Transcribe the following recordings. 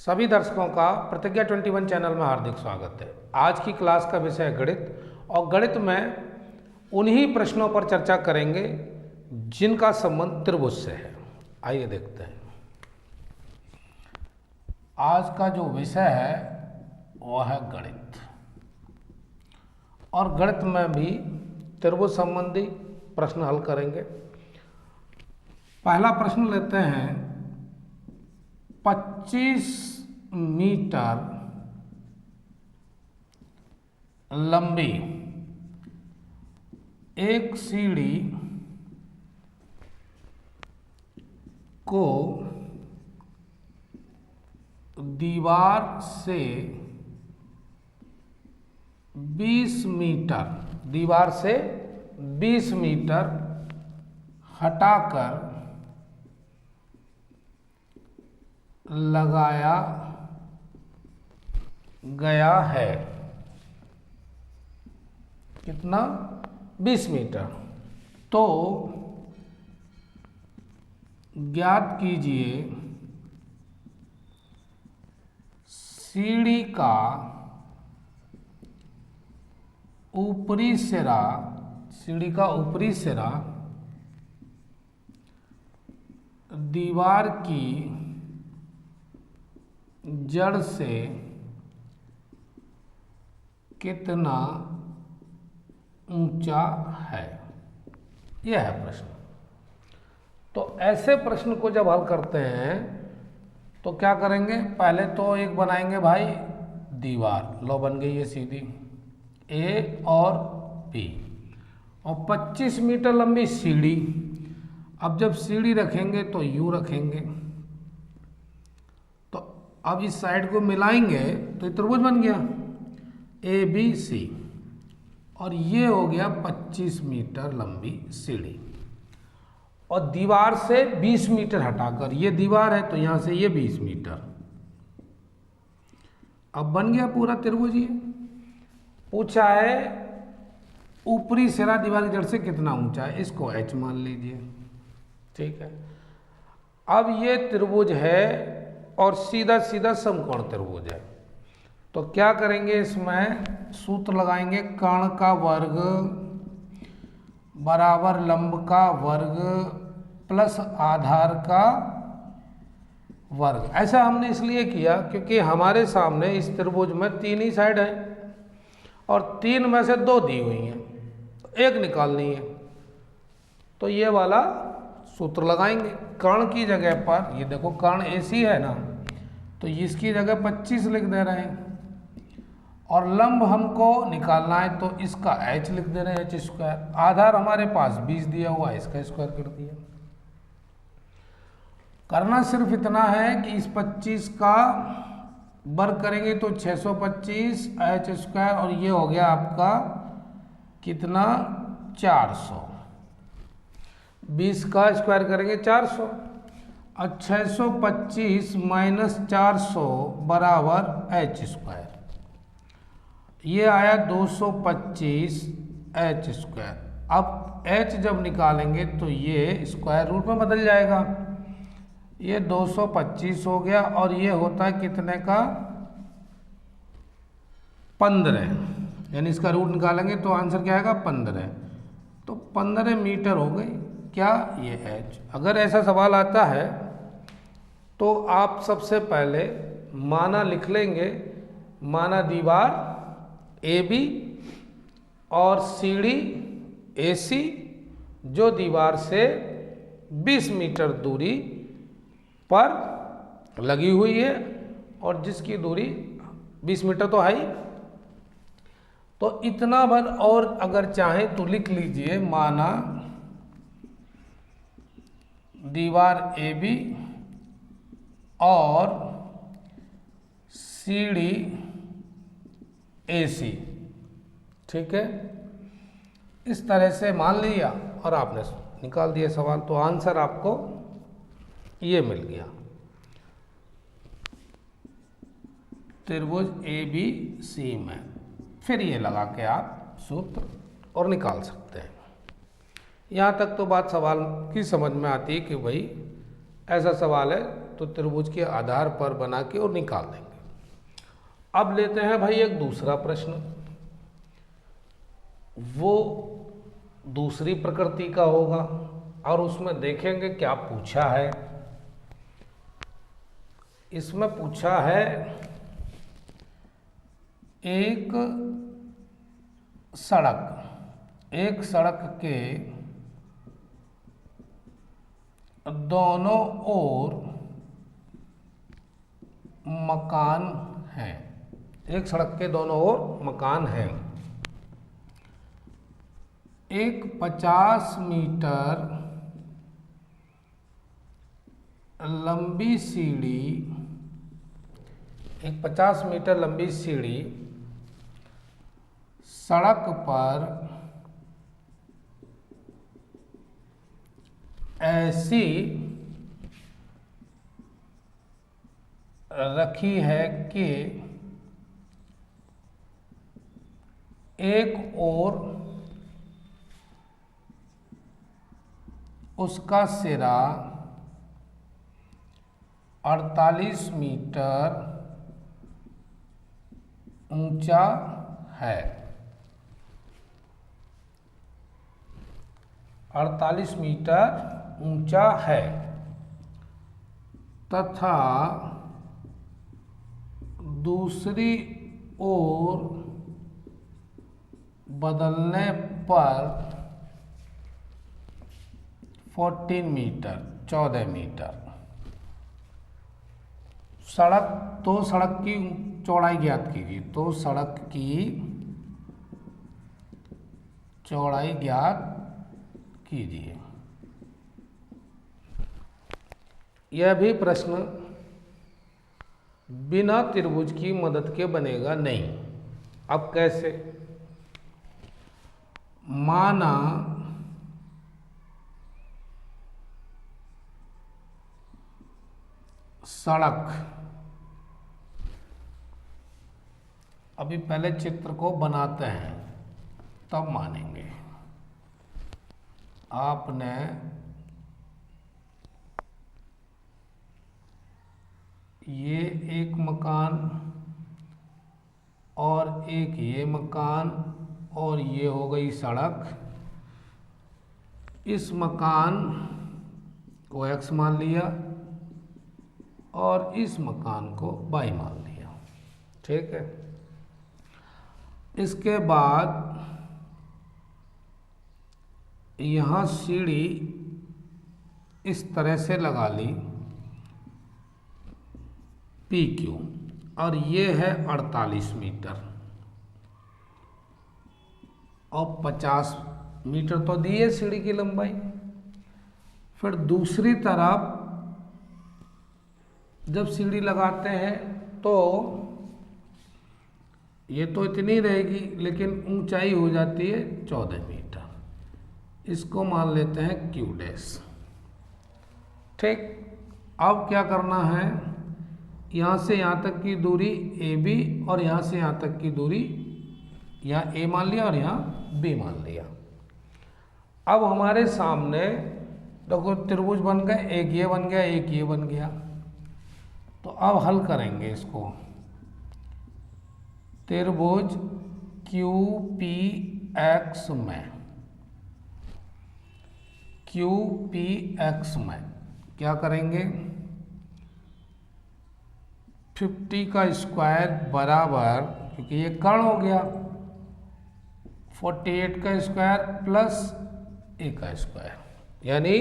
सभी दर्शकों का प्रतिज्ञा 21 चैनल में हार्दिक स्वागत है। आज की क्लास का विषय है गणित और गणित में उन्हीं प्रश्नों पर चर्चा करेंगे जिनका संबंध त्रिभुज से है। आइए देखते हैं। आज का जो विषय है वह है गणित और गणित में भी त्रिभुज संबंधी प्रश्न हल करेंगे। पहला प्रश्न लेते हैं। 25 मीटर लंबी एक सीढ़ी को दीवार से 20 मीटर हटाकर लगाया गया है। कितना? 20 मीटर। तो ज्ञात कीजिए सीढ़ी का ऊपरी सिरा दीवार की जड़ से कितना ऊंचा है। यह है प्रश्न। तो ऐसे प्रश्न को जब हल करते हैं तो क्या करेंगे? पहले तो एक बनाएंगे भाई दीवार। लो बन गई है सीधी ए और बी और 25 मीटर लंबी सीढ़ी। अब जब सीढ़ी रखेंगे तो यू रखेंगे। तो अब इस साइड को मिलाएंगे तो त्रिभुज बन गया ए बी सी और ये हो गया 25 मीटर लंबी सीढ़ी। और दीवार से 20 मीटर हटाकर, ये दीवार है तो यहां से ये 20 मीटर। अब बन गया पूरा त्रिभुज। ये पूछा है ऊपरी सिरा दीवार की जड़ से कितना ऊंचा है, इसको एच मान लीजिए। ठीक है। अब ये त्रिभुज है और सीधा सीधा समकोण त्रिभुज है। तो क्या करेंगे? इसमें सूत्र लगाएंगे। कर्ण का वर्ग बराबर लंब का वर्ग प्लस आधार का वर्ग। ऐसा हमने इसलिए किया क्योंकि हमारे सामने इस त्रिभुज में 3 ही साइड है और 3 में से 2 दी हुई हैं, तो एक निकालनी है। तो ये वाला सूत्र लगाएंगे। कर्ण की जगह पर, ये देखो कर्ण AC है ना, तो इसकी जगह 25 लिख दे रहे हैं और लंब हमको निकालना है तो इसका h लिख दे रहे हैं, h²। आधार हमारे पास 20 दिया हुआ है, इसका स्क्वायर कर दिया। करना सिर्फ इतना है कि इस 25 का वर्ग करेंगे तो 625 h² और ये हो गया आपका कितना? 400। 20 का स्क्वायर करेंगे 400 और 625 माइनस 400 बराबर h²। ये आया 225 h²। अब h जब निकालेंगे तो ये स्क्वायर रूट में बदल जाएगा। ये 225 हो गया और ये होता है कितने का? 15। यानी इसका रूट निकालेंगे तो आंसर क्या आएगा? 15। तो 15 मीटर हो गई क्या? ये h। अगर ऐसा सवाल आता है तो आप सबसे पहले माना लिख लेंगे। माना दीवार AB और सीढ़ी AC जो दीवार से 20 मीटर दूरी पर लगी हुई है और जिसकी दूरी 20 मीटर तो है ही। तो इतना भर, और अगर चाहे तो लिख लीजिए माना दीवार AB और सीढ़ी AC। ठीक है। इस तरह से मान लिया और आपने निकाल दिया सवाल, तो आंसर आपको ये मिल गया। त्रिभुज ABC में फिर ये लगा के आप सूत्र और निकाल सकते हैं। यहाँ तक तो बात सवाल की समझ में आती है कि भाई ऐसा सवाल है तो त्रिभुज के आधार पर बना के और निकाल देंगे। अब लेते हैं भाई एक दूसरा प्रश्न, वो दूसरी प्रकृति का होगा और उसमें देखेंगे क्या पूछा है। इसमें पूछा है एक सड़क के दोनों ओर मकान हैं। एक सड़क के दोनों ओर मकान हैं। एक 50 मीटर लंबी सीढ़ी, एक 50 मीटर लंबी सीढ़ी सड़क पर ऐसी रखी है कि एक ओर उसका सिरा 48 मीटर ऊंचा है। 48 मीटर ऊंचा है तथा दूसरी ओर बदलने पर 14 मीटर 14 मीटर। सड़क की चौड़ाई ज्ञात कीजिए। तो सड़क की चौड़ाई ज्ञात कीजिए। यह भी प्रश्न बिना त्रिभुज की मदद के बनेगा नहीं। अब कैसे? माना सड़क, अभी पहले चित्र को बनाते हैं तब मानेंगे। आपने ये एक मकान और एक ये मकान और ये हो गई सड़क। इस मकान को x मान लिया और इस मकान को y मान लिया। ठीक है। इसके बाद यहाँ सीढ़ी इस तरह से लगा ली PQ और ये है 48 मीटर और 50 मीटर तो दी है सीढ़ी की लंबाई। फिर दूसरी तरफ जब सीढ़ी लगाते हैं तो ये तो इतनी रहेगी लेकिन ऊंचाई हो जाती है 14 मीटर। इसको मान लेते हैं Q डैश। ठीक। अब क्या करना है, यहाँ से यहाँ तक की दूरी AB और यहाँ से यहाँ तक की दूरी, यहाँ A मान लिया और यहाँ B मान लिया। अब हमारे सामने देखो त्रिभुज बन गए, एक ये बन गया एक ये बन गया। तो अब हल करेंगे इसको। त्रिभुज QPX में क्या करेंगे, 50 का स्क्वायर बराबर, क्योंकि ये कर्ण हो गया, 48 का स्क्वायर प्लस A का स्क्वायर। यानी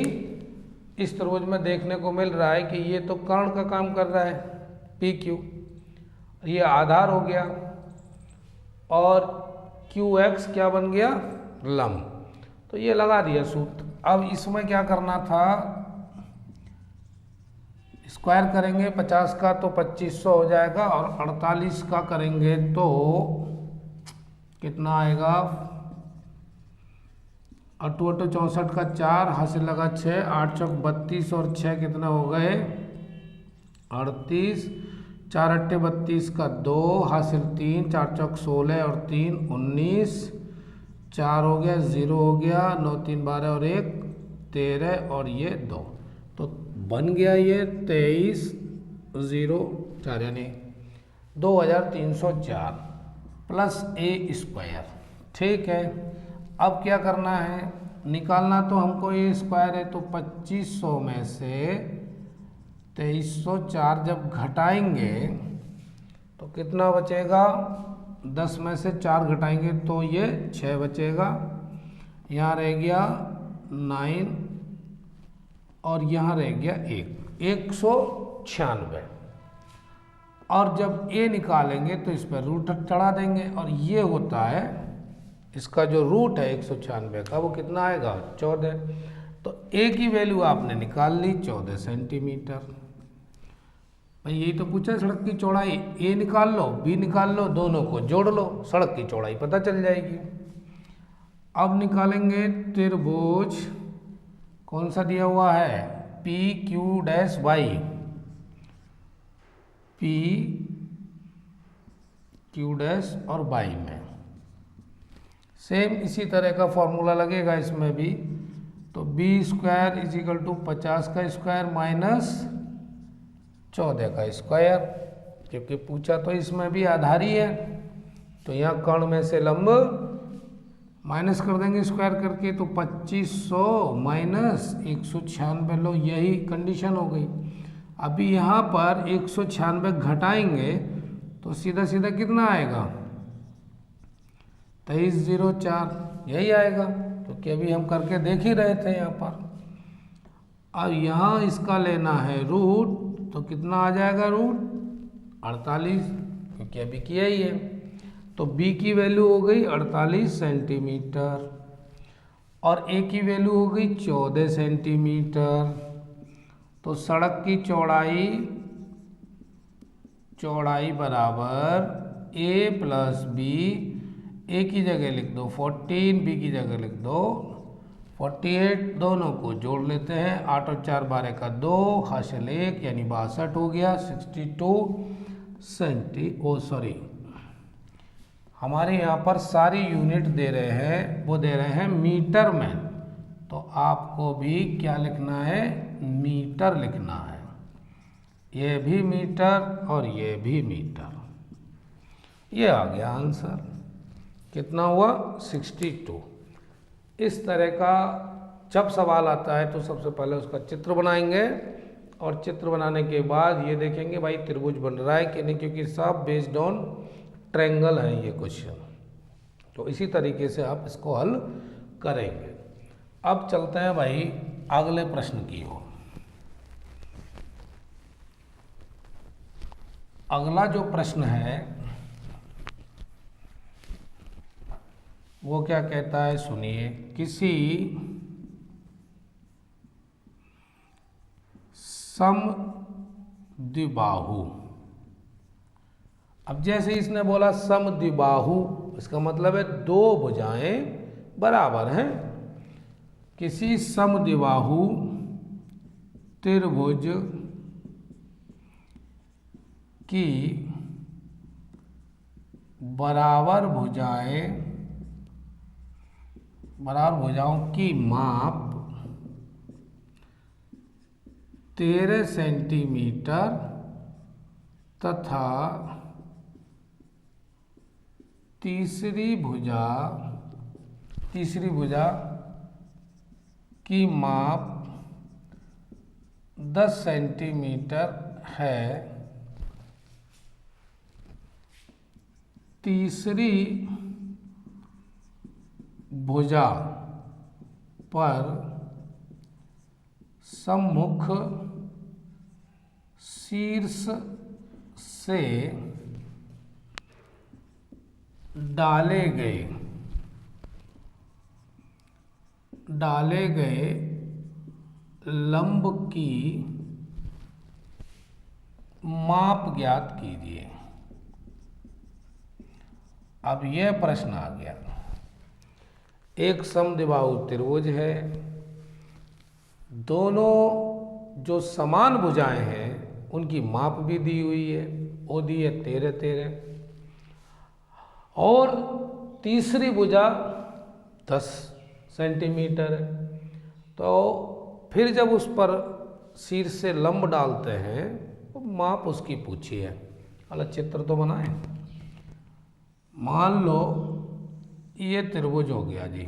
इस त्रिभुज में देखने को मिल रहा है कि ये तो कर्ण का काम कर रहा है PQ, ये आधार हो गया और QX क्या बन गया, लंब। तो ये लगा दिया सूत्र। अब इसमें क्या करना था, स्क्वायर करेंगे 50 का तो 2500 हो जाएगा और 48 का करेंगे तो कितना आएगा, 8 64 का 4 हासिल लगा 6, 8 चौक 32 और 6 कितना हो गए 38, 4 अट्ठे 32 का 2 हासिल 3, 4 चौक 16 और 3 19, 4 हो गया 0 हो गया, 9 3 12 और 1 13 और ये 2। तो बन गया ये 2304 यानी 2304 प्लस ए स्क्वायर। ठीक है, अब क्या करना है, निकालना तो हमको ए स्क्वायर है, तो 2500 में से 2304 जब घटाएंगे तो कितना बचेगा, 10 में से 4 घटाएंगे तो ये 6 बचेगा, यहाँ रह गया 9 और यहाँ रह गया 196। और जब ए निकालेंगे तो इस पर रूट चढ़ा देंगे और ये होता है, इसका जो रूट है 196 का वो कितना आएगा 14। तो ए की वैल्यू आपने निकाल ली 14 सेंटीमीटर। भाई यही तो पूछा है, सड़क की चौड़ाई ए निकाल लो बी निकाल लो, दोनों को जोड़ लो, सड़क की चौड़ाई पता चल जाएगी। अब निकालेंगे त्रिभुज, कौन सा दिया हुआ है, P Q dash Y, P Q dash और वाई में सेम इसी तरह का फॉर्मूला लगेगा इसमें भी। तो B square is equal to 50 का स्क्वायर माइनस 14 का स्क्वायर, क्योंकि पूछा तो इसमें भी आधार ही है। तो यहाँ कर्ण में से लंब माइनस कर देंगे स्क्वायर करके, तो 2500 माइनस 196 लो, यही कंडीशन हो गई। अभी यहाँ पर 196 घटाएंगे तो सीधा सीधा कितना आएगा 2304, यही आएगा, क्योंकि अभी हम करके देख ही रहे थे यहाँ पर। अब यहाँ इसका लेना है रूट, तो कितना आ जाएगा रूट 48, क्योंकि अभी किया ही है। तो बी की वैल्यू हो गई 48 सेंटीमीटर और ए की वैल्यू हो गई 14 सेंटीमीटर। तो सड़क की चौड़ाई बराबर ए प्लस बी, ए की जगह लिख दो 14, बी की जगह लिख दो 48, दोनों को जोड़ लेते हैं, 8 और 4 12 का 2, हासिल 1 यानी 62 हो गया 62 हमारे यहाँ पर सारी यूनिट दे रहे हैं, वो दे रहे हैं मीटर में, तो आपको भी क्या लिखना है, मीटर लिखना है। ये भी मीटर और ये भी मीटर, ये आ गया आंसर। कितना हुआ 62। इस तरह का जब सवाल आता है तो सबसे पहले उसका चित्र बनाएंगे और चित्र बनाने के बाद ये देखेंगे भाई त्रिभुज बन रहा है कि नहीं, क्योंकि सब बेस्ड ऑन ट्रायंगल है ये क्वेश्चन। तो इसी तरीके से आप इसको हल करेंगे। अब चलते हैं भाई अगले प्रश्न की ओर। अगला जो प्रश्न है वो क्या कहता है, सुनिए। किसी समद्विबाहु, अब जैसे इसने बोला समद्विबाहु, इसका मतलब है दो भुजाएं बराबर हैं। किसी समद्विबाहु त्रिभुज की बराबर भुजाओं की माप 13 सेंटीमीटर तथा तीसरी भुजा की माप 10 सेंटीमीटर है। तीसरी भुजा पर सम्मुख शीर्ष से डाले गए लंब की माप ज्ञात कीजिए। अब यह प्रश्न आ गया, एक समद्विबाहु त्रिभुज है, दोनों जो समान भुजाएं हैं उनकी माप भी दी हुई है, वो दी है 13 और तीसरी भुजा 10 सेंटीमीटर है। तो फिर जब उस पर शीर्ष से लंब डालते हैं तो माप उसकी पूछी है। अलग चित्र तो बनाए। मान लो ये त्रिभुज हो गया जी,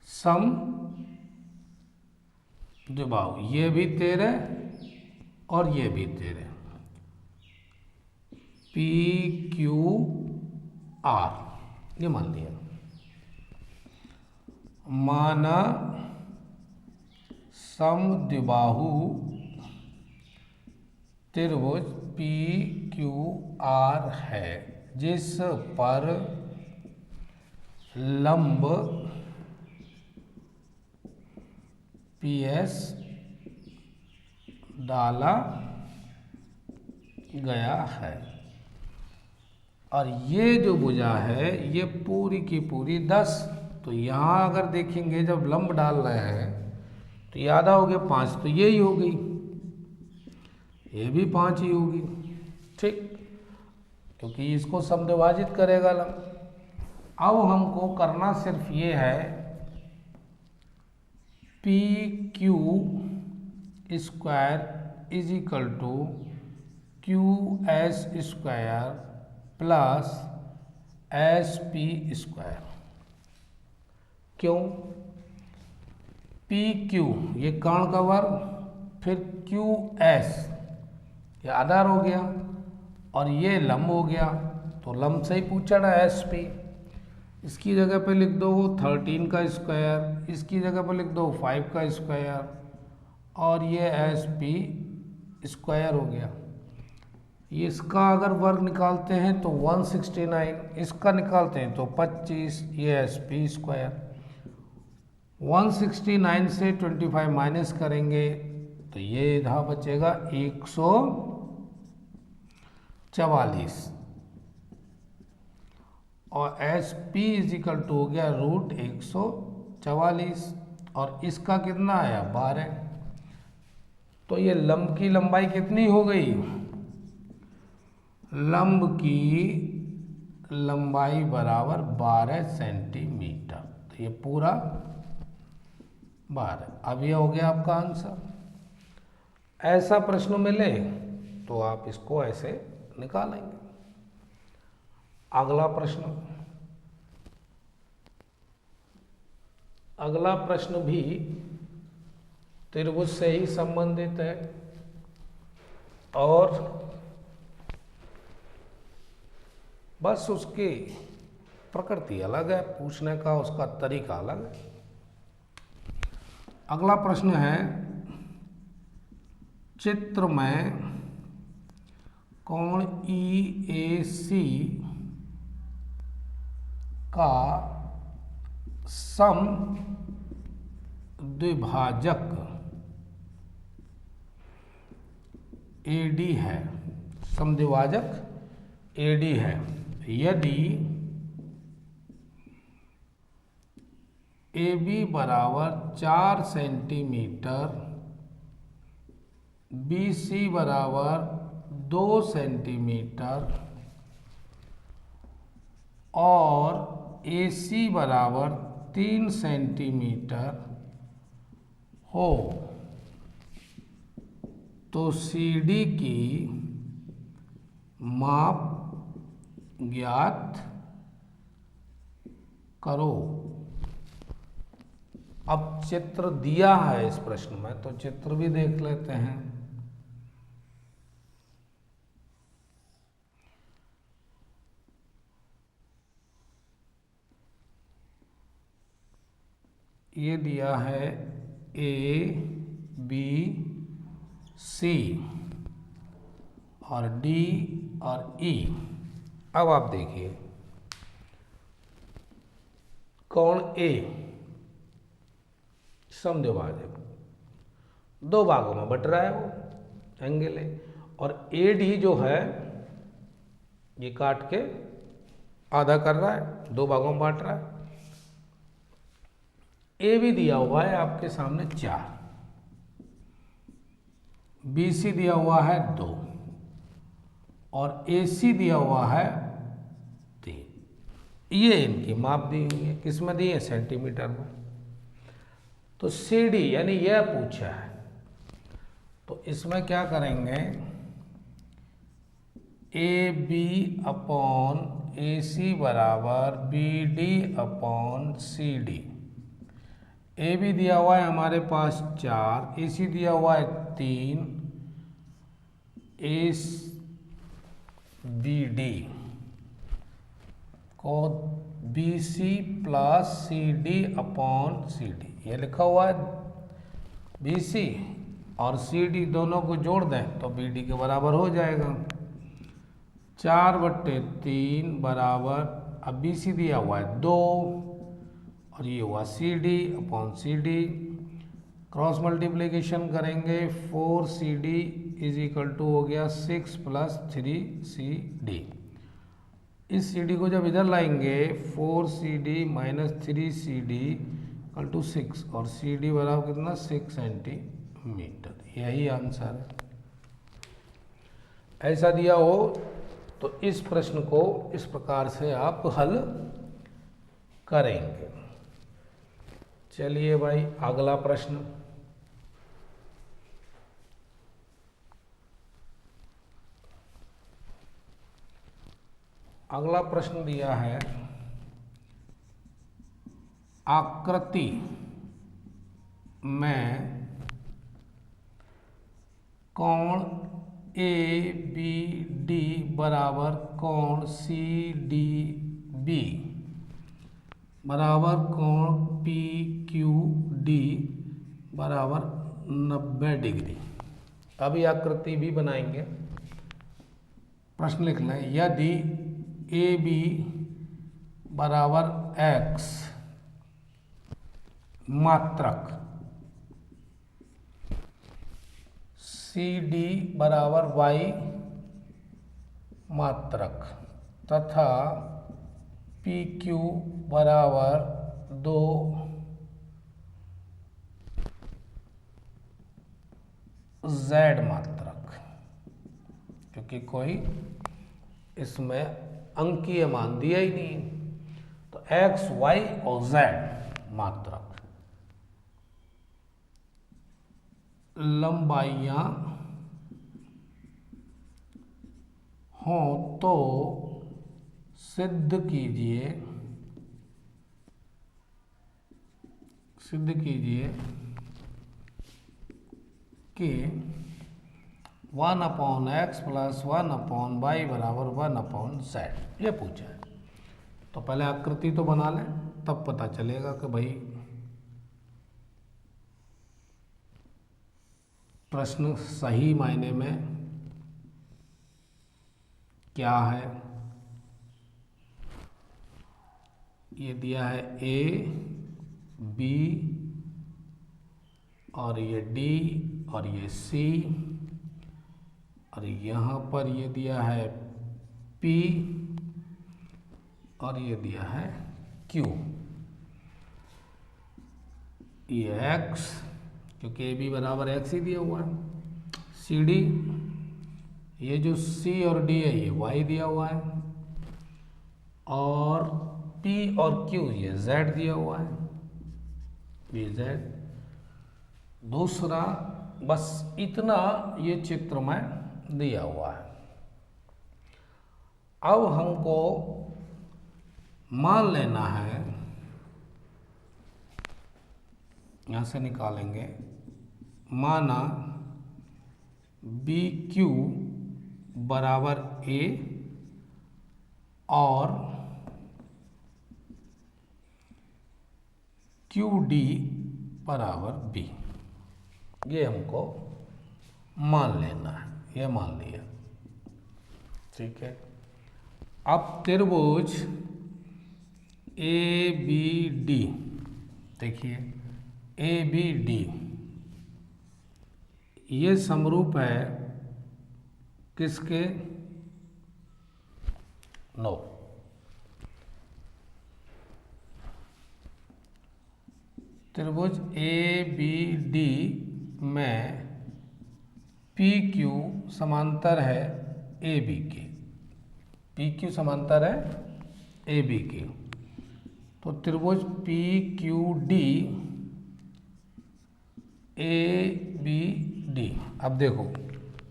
सम द्विबाहु, ये भी 13 और ये भी 13, पी क्यू आर, ये मान लिया। माना समद्विबाहु त्रिभुज पी क्यू आर है जिस पर लंब पी एस डाला गया है, और ये जो भुजा है ये पूरी की पूरी 10। तो यहाँ अगर देखेंगे जब लंब डाल रहे हैं तो ये आधा हो गया 5, तो यही हो गई, ये भी 5 ही होगी, ठीक, क्योंकि इसको समद्विभाजित करेगा लंब। अब हमको करना सिर्फ ये है P Q square is equal to Q S square plus S P square. क्यों? पी क्यू ये कर्ण का वर्ग, फिर क्यू एस ये आधार हो गया, और ये लंब हो गया, तो लंब से ही पूछा ना एस पी। इसकी जगह पे लिख दो 13 का स्क्वायर, इसकी जगह पे लिख दो 5 का स्क्वायर, और ये एस पी स्क्वायर हो गया। ये इसका अगर वर्ग निकालते हैं तो 169, इसका निकालते हैं तो 25, ये एस पी स्क्वायर। 169 से 25 माइनस करेंगे तो ये इधर बचेगा 144, और S P is equal to हो गया √144, और इसका कितना आया 12। तो ये लंब की लंबाई कितनी हो गई? लंब की लंबाई बराबर 12 सेंटीमीटर। तो ये पूरा 12। अब ये हो गया आपका आंसर। ऐसा प्रश्न मिले तो आप इसको ऐसे निकालेंगे। अगला प्रश्न, अगला प्रश्न भी त्रिभुज से ही संबंधित है, और बस उसकी प्रकृति अलग है, पूछने का उसका तरीका अलग है। अगला प्रश्न है, चित्र में कोण EAC का सम द्विभाजक AD है, समद्विभाजक AD है। यदि AB बराबर 4 सेंटीमीटर, BC बराबर 2 सेंटीमीटर और AC बराबर 3 सेंटीमीटर हो तो CD की माप ज्ञात करो। अब चित्र दिया है इस प्रश्न में, तो चित्र भी देख लेते हैं। ये दिया है ABC और D और E। अब आप देखिए, कोण A समद्विभाजक 2 भागों में बट रहा है, वो एंगल है, और AD जो है ये काट के आधा कर रहा है, 2 भागों में बांट रहा है। ए भी दिया हुआ है आपके सामने 4, BC दिया हुआ है 2 और AC दिया हुआ है 3। ये इनकी माप दी हुई है, किस में दी है? सेंटीमीटर में। तो सी डी यानी यह पूछा है, तो इसमें क्या करेंगे, A B upon A C बराबर B D upon C D. A B दिया हुआ है हमारे पास 4, ए सी दिया हुआ है 3, ए बी डी को B C plus C D upon C D, ये लिखा हुआ है बी सी और सी डी दोनों को जोड़ दें तो बी डी के बराबर हो जाएगा। 4/3 बराबर, अब बी सी दिया हुआ है 2 और ये हुआ C D upon C D, cross multiplication करेंगे 4 C D is equal to हो गया 6 प्लस 3 सी डी। इस सी डी को जब इधर लाएंगे 4 C D minus 3 C D equal to 6 और सी डी बराबर कितना 6 सेंटीमीटर, यही आंसर है। ऐसा दिया हो तो इस प्रश्न को इस प्रकार से आप हल करेंगे। चलिए भाई अगला प्रश्न। अगला प्रश्न दिया है, आकृति में कोण ए बी डी बराबर कोण सी डी बी बराबर कोण पी क्यू डी बराबर 90 डिग्री। अभी आकृति भी बनाएंगे। प्रश्न लिख लें, यदि ए बी बराबर एक्स मात्रक, सी डी बराबर वाई मात्रक तथा पी क्यू बराबर 2 जेड मात्रक, क्योंकि कोई इसमें अंकीय मान दिया ही नहीं, तो एक्स वाई और जेड मात्रक लंबाइयां हो तो सिद्ध कीजिए कि 1/x प्लस 1/y बराबर 1/z, ये पूछा है। तो पहले आकृति तो बना लें, तब पता चलेगा कि भाई प्रश्न सही मायने में क्या है। ये दिया है ए बी और ये डी और ये सी और यहाँ पर ये दिया है पी और ये दिया है क्यू, ये एक्स क्योंकि ए बी बराबर एक्स ही दिया हुआ है, सी डी ये जो सी और डी है ये वाई दिया हुआ है और पी और क्यू ये जेड दिया हुआ है, ये जेड। दूसरा बस इतना ये चित्र में दिया हुआ है। अब हमको मान लेना है, यहां से निकालेंगे, माना बी क्यू बराबर ए और क्यू डी बराबर बी, ये हमको मान लेना है, ये मान लिया, ठीक है। अब त्रिभुज ए बी डी, देखिए ए बी डी ये समरूप है किसके, नो, त्रिभुज ए बी डी में पी क्यू समांतर है ए बी के, पी क्यू समांतर है ए बी के, तो त्रिभुज P Q D A B D. अब देखो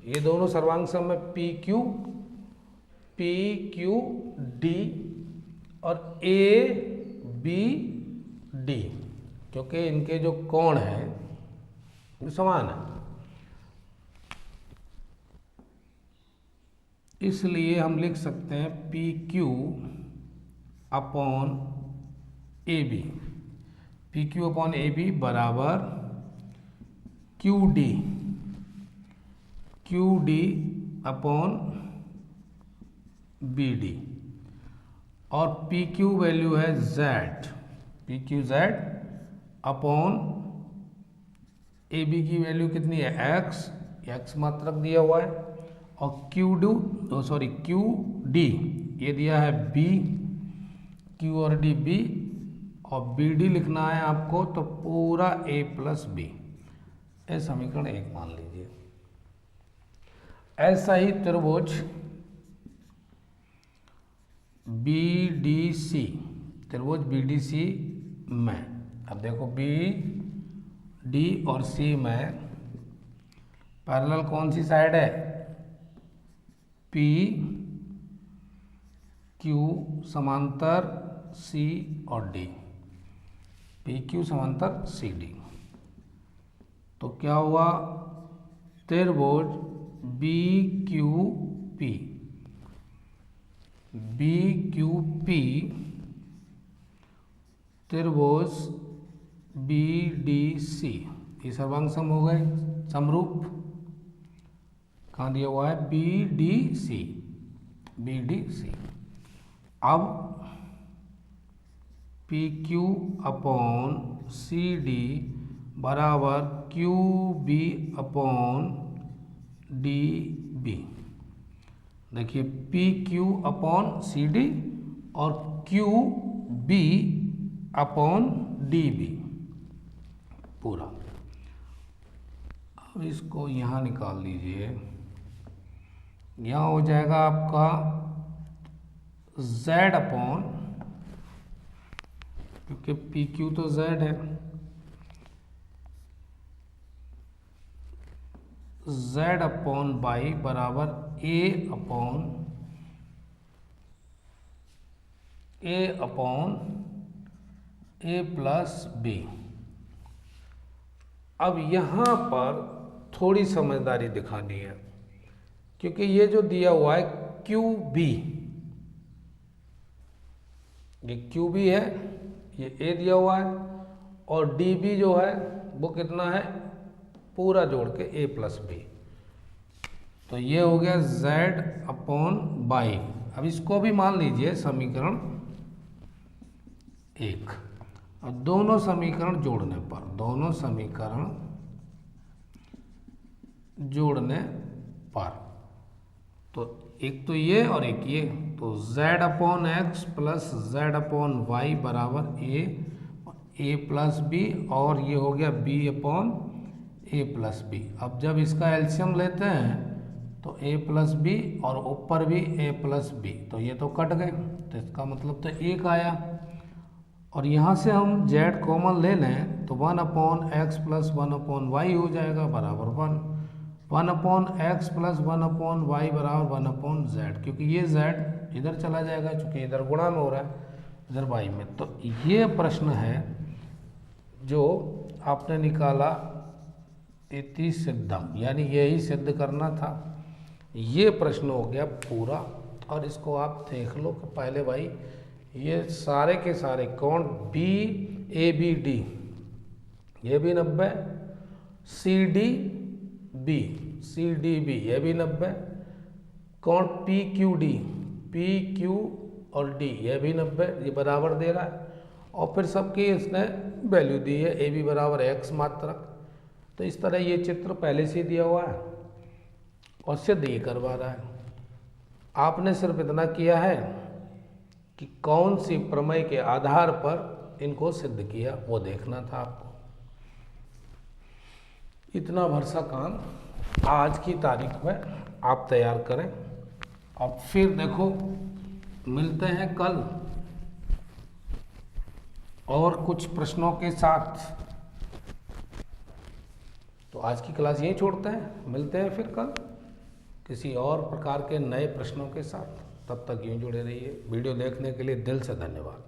ये दोनों सर्वांग सम है पी क्यू डी और ए बी डी, क्योंकि इनके जो कोण हैं वो समान है, इसलिए हम लिख सकते हैं P Q upon A B, P Q upon A B बराबर Q D upon B D, और पी क्यू वैल्यू है Z, P Q Z upon A B की वैल्यू कितनी है एक्स मात्रक दिया हुआ है, और क्यू डी ये दिया है बी, क्यू और डी बी, और बी डी लिखना है आपको तो पूरा ए प्लस बी, ये समीकरण 1 मान लीजिए। ऐसा ही त्रिभुज BDC, त्रिभुज BDC में, अब देखो बी डी और सी में पैरेलल कौन सी साइड है, पी क्यू समांतर सी और डी, पी क्यू समांतर सी डी, तो क्या हुआ त्रिभुज बी क्यू पी त्रिभुज बी डी सी, ये सर्वांग सम हो गए समरूप, कहाँ दिया हुआ है बी डी सी। अब P Q upon C D बराबर Q B upon D B. देखिए P Q upon C D और Q B upon D B पूरा। अब इसको यहाँ निकाल लीजिए, यहाँ हो जाएगा आपका z अपॉन, क्योंकि पी क्यू तो z है, z अपॉन बाई बराबर a upon a plus B. अब यहाँ पर थोड़ी समझदारी दिखानी है, क्योंकि ये जो दिया हुआ है क्यू बी, ये क्यू बी है, ये ए दिया हुआ है, और डी बी जो है वो कितना है पूरा जोड़ के ए प्लस बी, तो ये हो गया z अपॉन बाई। अब इसको भी मान लीजिए समीकरण 1, और दोनों समीकरण जोड़ने पर तो एक तो ये और एक ये, तो z upon X plus z upon Y बराबर ए प्लस बी, और ये हो गया b upon A plus B. अब जब इसका एलसीएम लेते हैं तो a प्लस बी और ऊपर भी a प्लस बी, तो ये तो कट गए, तो इसका मतलब तो 1 आया, और यहाँ से हम z कॉमन ले लें तो 1 upon X plus 1 upon Y हो जाएगा बराबर 1 upon X plus 1 upon Y बराबर 1 अपॉन जेड, क्योंकि ये z इधर चला जाएगा, चूँकि इधर गुणा में हो रहा है इधर वाई में। तो ये प्रश्न है जो आपने निकाला इति सिद्धम, यानी यही सिद्ध करना था। ये प्रश्न हो गया पूरा, और इसको आप देख लो कि पहले भाई ये सारे के सारे कोण बी ए बी डी, ये भी 90, सी डी बी ये भी 90, कोण पी क्यू और डी ये भी 90, ये बराबर दे रहा है, और फिर सबकी इसने वैल्यू दी है, ए बी बराबर एक्स मात्रक। तो इस तरह ये चित्र पहले से दिया हुआ है और सिद्ध ये करवा रहा है। आपने सिर्फ इतना किया है कि कौन सी प्रमेय के आधार पर इनको सिद्ध किया वो देखना था आपको। इतना भरसा काम आज की तारीख में आप तैयार करें, और फिर देखो मिलते हैं कल और कुछ प्रश्नों के साथ। तो आज की क्लास यहीं छोड़ते हैं, मिलते हैं फिर कल किसी और प्रकार के नए प्रश्नों के साथ। तब तक यूँ जुड़े रहिए। वीडियो देखने के लिए दिल से धन्यवाद।